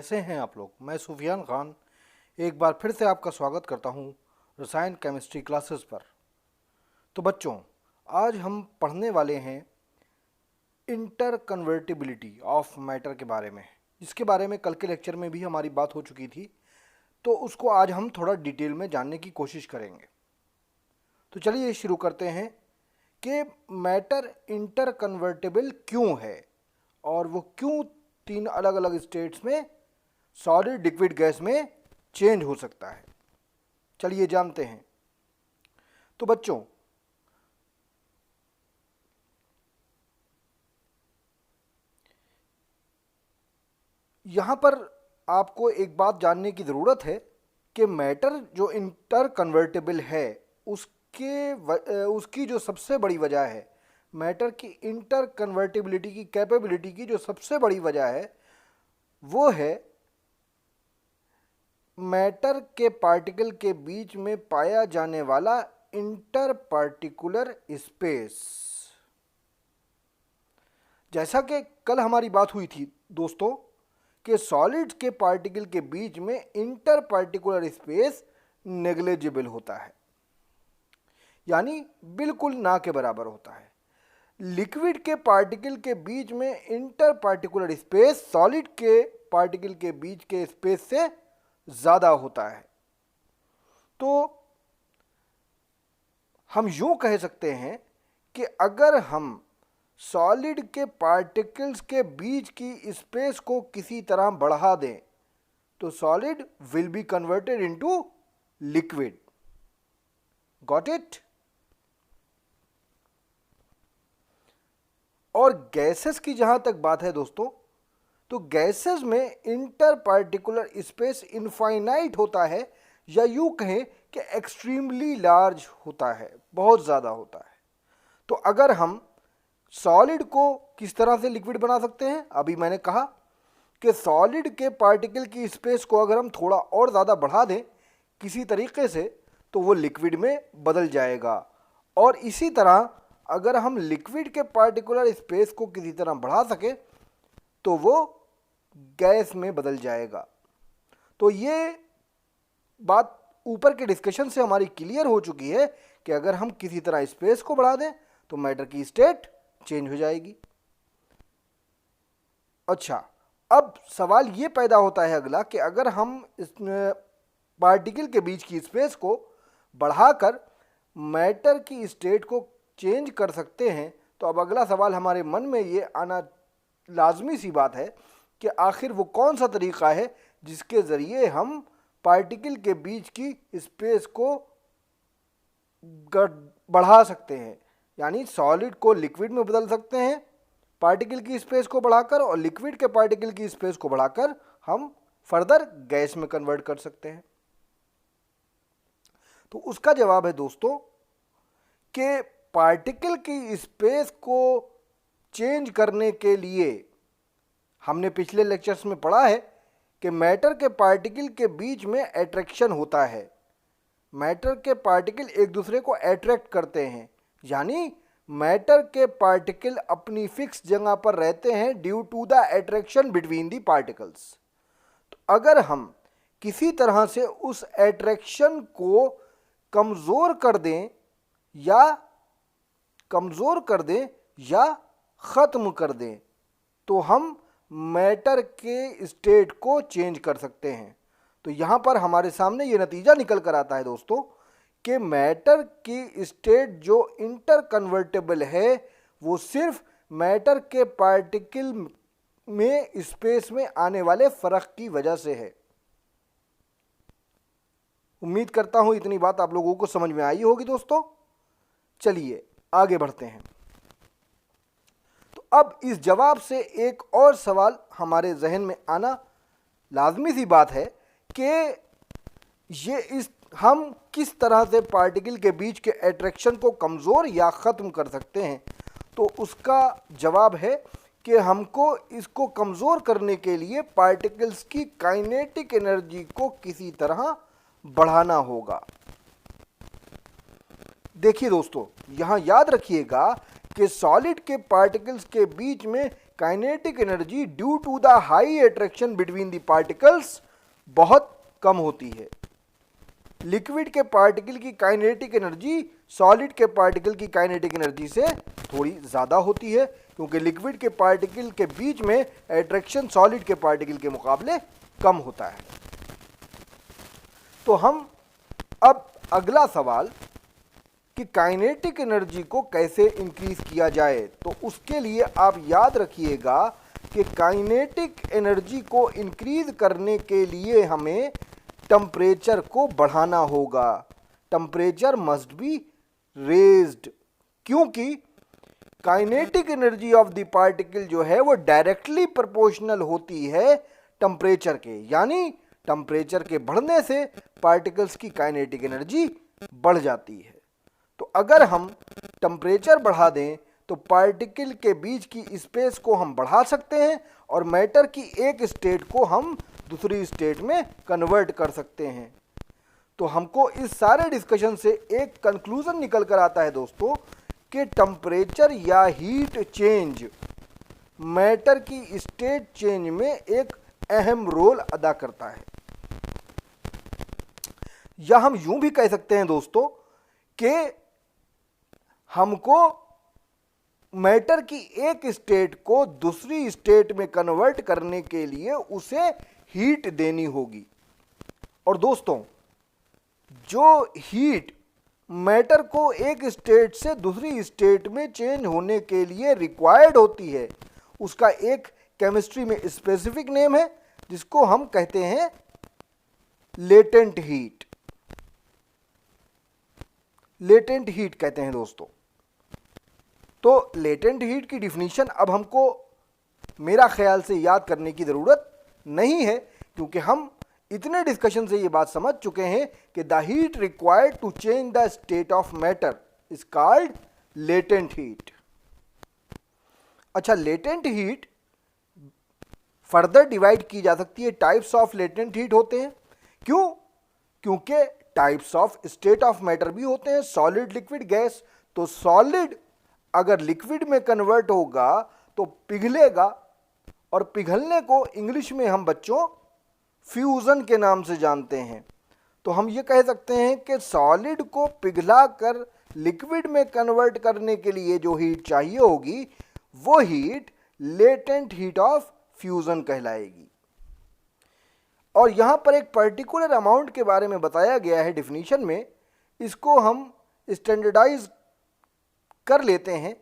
कैसे हैं आप लोग। मैं सुफियान खान एक बार फिर से आपका स्वागत करता हूं रसायन केमिस्ट्री क्लासेस पर। तो बच्चों, आज हम पढ़ने वाले हैं इंटर कन्वर्टिबिलिटी ऑफ मैटर के बारे में। इसके बारे में कल के लेक्चर में भी हमारी बात हो चुकी थी, तो उसको आज हम थोड़ा डिटेल में जानने की कोशिश करेंगे। तो चलिए शुरू करते हैं कि मैटर इंटर कन्वर्टेबल क्यों है और वो क्यों तीन अलग अलग स्टेट्स में सॉलिड लिक्विड गैस में चेंज हो सकता है। चलिए जानते हैं। तो बच्चों, यहाँ पर आपको एक बात जानने की ज़रूरत है कि मैटर जो इंटर कन्वर्टेबल है उसकी जो सबसे बड़ी वजह है, मैटर की इंटर कन्वर्टिबिलिटी की कैपेबिलिटी की जो सबसे बड़ी वजह है वो है मैटर के पार्टिकल के बीच में पाया जाने वाला इंटर पार्टिकुलर स्पेस। जैसा कि कल हमारी बात हुई थी दोस्तों कि सॉलिड्स के पार्टिकल के बीच में इंटर पार्टिकुलर स्पेस नेग्लिजिबल होता है, यानी बिल्कुल ना के बराबर होता है। लिक्विड के पार्टिकल के बीच में इंटर पार्टिकुलर स्पेस सॉलिड के पार्टिकल के बीच के स्पेस से ज़्यादा होता है। तो हम यूँ कह सकते हैं कि अगर हम सॉलिड के पार्टिकल्स के बीच की स्पेस को किसी तरह बढ़ा दें तो solid will be converted into liquid. Got it? और गैसेस की जहां तक बात है दोस्तों, तो गैसेस में इंटर पार्टिकुलर स्पेस इनफाइनाइट होता है, या यूं कहें कि एक्सट्रीमली लार्ज होता है, बहुत ज़्यादा होता है। तो अगर हम सॉलिड को किस तरह से लिक्विड बना सकते हैं, अभी मैंने कहा कि सॉलिड के पार्टिकल की स्पेस को अगर हम थोड़ा और ज़्यादा बढ़ा दें किसी तरीके से तो वो लिक्विड में बदल जाएगा। और इसी तरह अगर हम लिक्विड के पार्टिकुलर स्पेस को किसी तरह बढ़ा सके तो वो गैस में बदल जाएगा। तो ये बात ऊपर के डिस्कशन से हमारी क्लियर हो चुकी है कि अगर हम किसी तरह स्पेस को बढ़ा दें तो मैटर की स्टेट चेंज हो जाएगी। अच्छा, अब सवाल ये पैदा होता है अगला कि अगर हम इस पार्टिकल के बीच की स्पेस को बढ़ाकर मैटर की स्टेट को चेंज कर सकते हैं, तो अब अगला सवाल हमारे मन में ये आना लाजमी सी बात है कि आखिर वो कौन सा तरीक़ा है जिसके ज़रिए हम पार्टिकल के बीच की स्पेस को बढ़ा सकते हैं, यानी सॉलिड को लिक्विड में बदल सकते हैं पार्टिकल की स्पेस को बढ़ाकर, और लिक्विड के पार्टिकल की स्पेस को बढ़ाकर हम फर्दर गैस में कन्वर्ट कर सकते हैं। तो उसका जवाब है दोस्तों कि पार्टिकल की स्पेस को चेंज करने के लिए हमने पिछले लेक्चर्स में पढ़ा है कि मैटर के पार्टिकल के बीच में अट्रैक्शन होता है। मैटर के पार्टिकल एक दूसरे को अट्रैक्ट करते हैं, यानी मैटर के पार्टिकल अपनी फिक्स जगह पर रहते हैं due to the attraction between the particles. तो अगर हम किसी तरह से उस अट्रैक्शन को कमज़ोर कर दें या ख़त्म कर दें तो हम मैटर के स्टेट को चेंज कर सकते हैं। तो यहाँ पर हमारे सामने ये नतीजा निकल कर आता है दोस्तों कि मैटर की स्टेट जो इंटर कन्वर्टेबल है वो सिर्फ मैटर के पार्टिकल में स्पेस में आने वाले फ़र्क की वजह से है। उम्मीद करता हूँ इतनी बात आप लोगों को समझ में आई होगी दोस्तों। चलिए आगे बढ़ते हैं। तो अब इस जवाब से एक और सवाल हमारे जहन में आना लाजमी सी बात है कि हम किस तरह से पार्टिकल के बीच के अट्रैक्शन को कमज़ोर या ख़त्म कर सकते हैं। तो उसका जवाब है कि हमको इसको कमज़ोर करने के लिए पार्टिकल्स की काइनेटिक एनर्जी को किसी तरह बढ़ाना होगा। देखिए दोस्तों, यहाँ याद रखिएगा कि सॉलिड के पार्टिकल्स के बीच में kinetic energy due to the high attraction between the particles बहुत कम होती है। लिक्विड के पार्टिकल की काइनेटिक एनर्जी सॉलिड के पार्टिकल की काइनेटिक एनर्जी से थोड़ी ज़्यादा होती है, क्योंकि लिक्विड के पार्टिकल के बीच में अट्रैक्शन सॉलिड के पार्टिकल के मुकाबले कम होता है। तो हम अब अगला सवाल कि काइनेटिक एनर्जी को कैसे इंक्रीज किया जाए, तो उसके लिए आप याद रखिएगा कि काइनेटिक एनर्जी को इंक्रीज करने के लिए हमें टेम्परेचर को बढ़ाना होगा। टेम्परेचर मस्ट बी रेज्ड, क्योंकि kinetic energy of the particle जो है वो डायरेक्टली प्रोपोर्शनल होती है टेम्परेचर के, यानी टेम्परेचर के बढ़ने से पार्टिकल्स की काइनेटिक एनर्जी बढ़ जाती है। तो अगर हम टेम्परेचर बढ़ा दें तो पार्टिकल के बीच की स्पेस को हम बढ़ा सकते हैं और मैटर की एक स्टेट को हम दूसरी स्टेट में कन्वर्ट कर सकते हैं। तो हमको इस सारे डिस्कशन से एक कंक्लूजन निकल कर आता है दोस्तों कि टेम्परेचर या हीट चेंज मैटर की स्टेट चेंज में एक अहम रोल अदा करता है। या हम यूं भी कह सकते हैं दोस्तों कि हमको मैटर की एक स्टेट को दूसरी स्टेट में कन्वर्ट करने के लिए उसे हीट देनी होगी। और दोस्तों, जो हीट मैटर को एक स्टेट से दूसरी स्टेट में चेंज होने के लिए रिक्वायर्ड होती है, उसका एक केमिस्ट्री में स्पेसिफिक नेम है जिसको हम कहते हैं लेटेंट हीट। लेटेंट हीट कहते हैं दोस्तों। तो लेटेंट हीट की डिफिनीशन अब हमको मेरा ख्याल से याद करने की ज़रूरत नहीं है, क्योंकि हम इतने डिस्कशन से ये बात समझ चुके हैं कि the heat required to change the state of matter is called latent heat. अच्छा, लेटेंट हीट फर्दर डिवाइड की जा सकती है। टाइप्स ऑफ लेटेंट हीट होते हैं। क्यों? क्योंकि types of state of matter भी होते हैं, सॉलिड, लिक्विड, गैस। तो सॉलिड अगर लिक्विड में कन्वर्ट होगा तो पिघलेगा, और पिघलने को इंग्लिश में हम बच्चों फ्यूजन के नाम से जानते हैं। तो हम ये कह सकते हैं कि सॉलिड को पिघला कर लिक्विड में कन्वर्ट करने के लिए जो हीट चाहिए होगी वो heat latent heat of fusion कहलाएगी। और यहाँ पर एक पर्टिकुलर अमाउंट के बारे में बताया गया है डिफिनीशन में, इसको हम स्टैंडर्डाइज कर लेते हैं।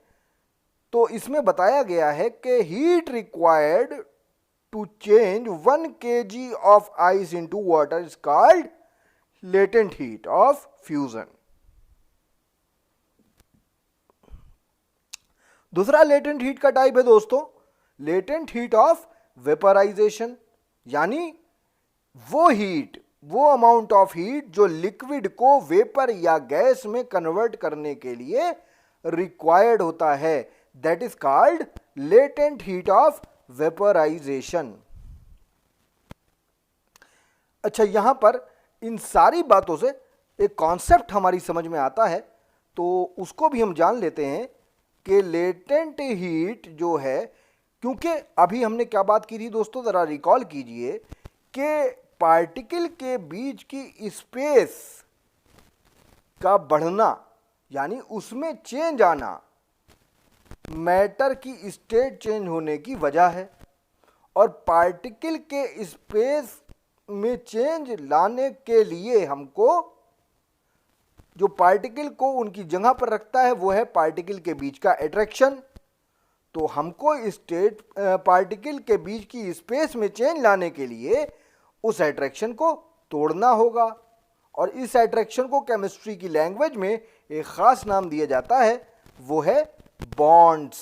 तो इसमें बताया गया है कि heat required to change 1 kg of ice into water is called latent heat of fusion. दूसरा लेटेंट हीट का टाइप है दोस्तों लेटेंट हीट ऑफ वेपराइजेशन, यानी वो हीट, वो अमाउंट ऑफ हीट जो लिक्विड को वेपर या गैस में कन्वर्ट करने के लिए रिक्वायर्ड होता है, that is called latent heat of vaporisation. अच्छा, यहां पर इन सारी बातों से एक कॉन्सेप्ट हमारी समझ में आता है, तो उसको भी हम जान लेते हैं कि लेटेंट हीट जो है, क्योंकि अभी हमने क्या बात की थी दोस्तों, ज़रा रिकॉल कीजिए कि पार्टिकल के बीच की स्पेस का बढ़ना यानी उसमें चेंज आना मैटर की स्टेट चेंज होने की वजह है, और पार्टिकल के स्पेस में चेंज लाने के लिए हमको जो पार्टिकल को उनकी जगह पर रखता है वो है पार्टिकल के बीच का अट्रैक्शन। तो हमको स्टेट पार्टिकल के बीच की स्पेस में चेंज लाने के लिए उस अट्रैक्शन को तोड़ना होगा, और इस अट्रैक्शन को केमिस्ट्री की लैंग्वेज में एक ख़ास नाम दिया जाता है, वो है बॉन्ड्स।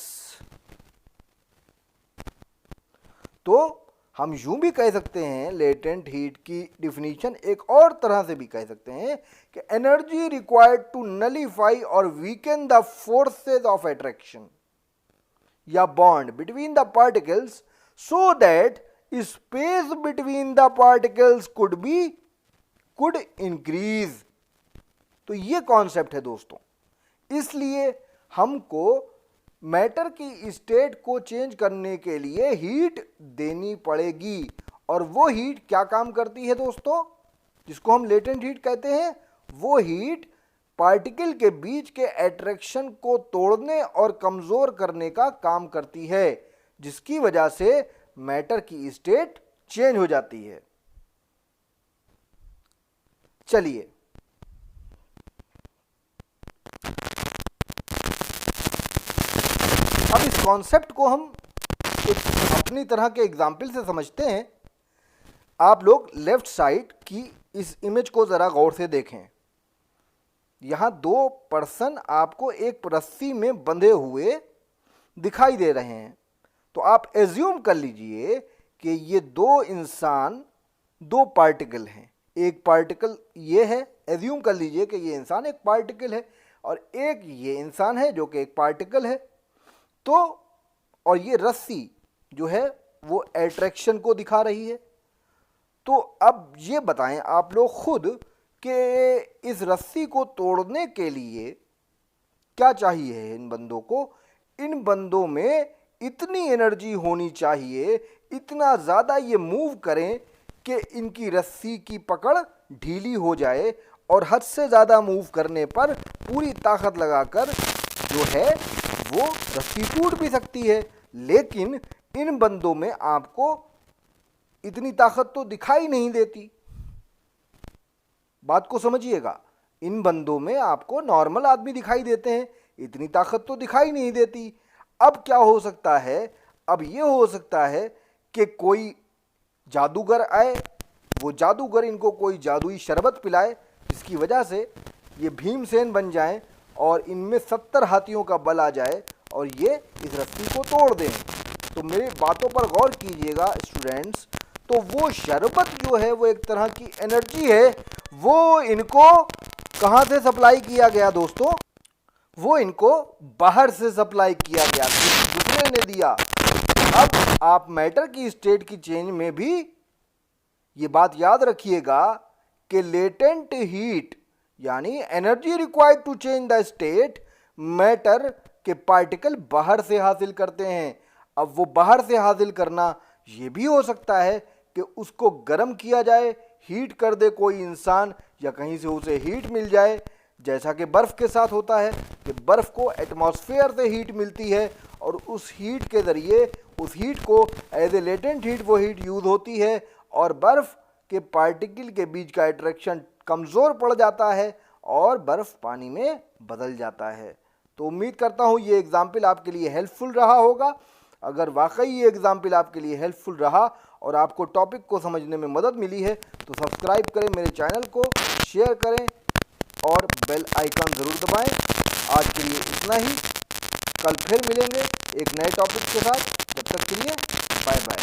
तो हम यूं भी कह सकते हैं लेटेंट हीट की डिफिनीशन एक और तरह से भी कह सकते हैं कि एनर्जी रिक्वायर्ड टू नलीफाई और weaken the forces of attraction या bond between the particles so that space between the particles could increase. तो ये कॉन्सेप्ट है दोस्तों। इसलिए हमको मैटर की स्टेट को चेंज करने के लिए हीट देनी पड़ेगी। और वो हीट क्या काम करती है दोस्तों, जिसको हम लेटेंट हीट कहते हैं, वो हीट पार्टिकल के बीच के अट्रैक्शन को तोड़ने और कमजोर करने का काम करती है, जिसकी वजह से मैटर की स्टेट चेंज हो जाती है। चलिए अब इस कॉन्सेप्ट को हम एक अपनी तरह के एग्जाम्पल से समझते हैं। आप लोग लेफ्ट साइड की इस इमेज को ज़रा गौर से देखें। यहाँ दो पर्सन आपको एक रस्सी में बंधे हुए दिखाई दे रहे हैं। तो आप एज्यूम कर लीजिए कि ये दो इंसान दो पार्टिकल हैं। एक पार्टिकल ये है, एज्यूम कर लीजिए कि ये इंसान एक पार्टिकल है, और एक ये इंसान है जो कि एक पार्टिकल है। तो और ये रस्सी जो है वो अट्रैक्शन को दिखा रही है। तो अब ये बताएं आप लोग खुद कि इस रस्सी को तोड़ने के लिए क्या चाहिए इन बंदों को। इन बंदों में इतनी एनर्जी होनी चाहिए, इतना ज़्यादा ये मूव करें कि इनकी रस्सी की पकड़ ढीली हो जाए, और हद से ज़्यादा मूव करने पर पूरी ताकत लगाकर जो है वो रस्सी टूट भी सकती है। लेकिन इन बंदों में आपको इतनी ताकत तो दिखाई नहीं देती। बात को समझिएगा, इन बंदों में आपको नॉर्मल आदमी दिखाई देते हैं, इतनी ताकत तो दिखाई नहीं देती। अब क्या हो सकता है, अब ये हो सकता है कि कोई जादूगर आए, वो जादूगर इनको कोई जादुई शरबत पिलाए, जिसकी वजह से ये भीमसेन बन जाएं और इनमें 70 हाथियों का बल आ जाए और ये इस रस्सी को तोड़ दें। तो मेरी बातों पर गौर कीजिएगा स्टूडेंट्स। तो वो शरबत जो है वो एक तरह की एनर्जी है, वो इनको कहाँ से सप्लाई किया गया दोस्तों, वो इनको बाहर से सप्लाई किया गया, दूसरे ने दिया। अब आप मैटर की स्टेट की चेंज में भी ये बात याद रखिएगा कि लेटेंट हीट यानी energy required to change the state matter के पार्टिकल बाहर से हासिल करते हैं। अब वो बाहर से हासिल करना ये भी हो सकता है कि उसको गर्म किया जाए, हीट कर दे कोई इंसान, या कहीं से उसे हीट मिल जाए, जैसा कि बर्फ़ के साथ होता है कि बर्फ़ को एटमॉस्फेयर से हीट मिलती है, और उस हीट के ज़रिए उस हीट को एज ए लेटेंट हीट वो हीट यूज़ होती है, और बर्फ़ के पार्टिकल के बीच का अट्रैक्शन कमज़ोर पड़ जाता है और बर्फ़ पानी में बदल जाता है। तो उम्मीद करता हूँ ये एग्ज़ाम्पल आपके लिए हेल्पफुल रहा होगा। अगर वाकई ये एग्ज़ाम्पल आपके लिए हेल्पफुल रहा और आपको टॉपिक को समझने में मदद मिली है तो सब्सक्राइब करें मेरे चैनल को, शेयर करें और बेल आइकन ज़रूर दबाएं। आज के लिए इतना ही, कल फिर मिलेंगे एक नए टॉपिक के साथ। जब तक के लिए बाय बाय।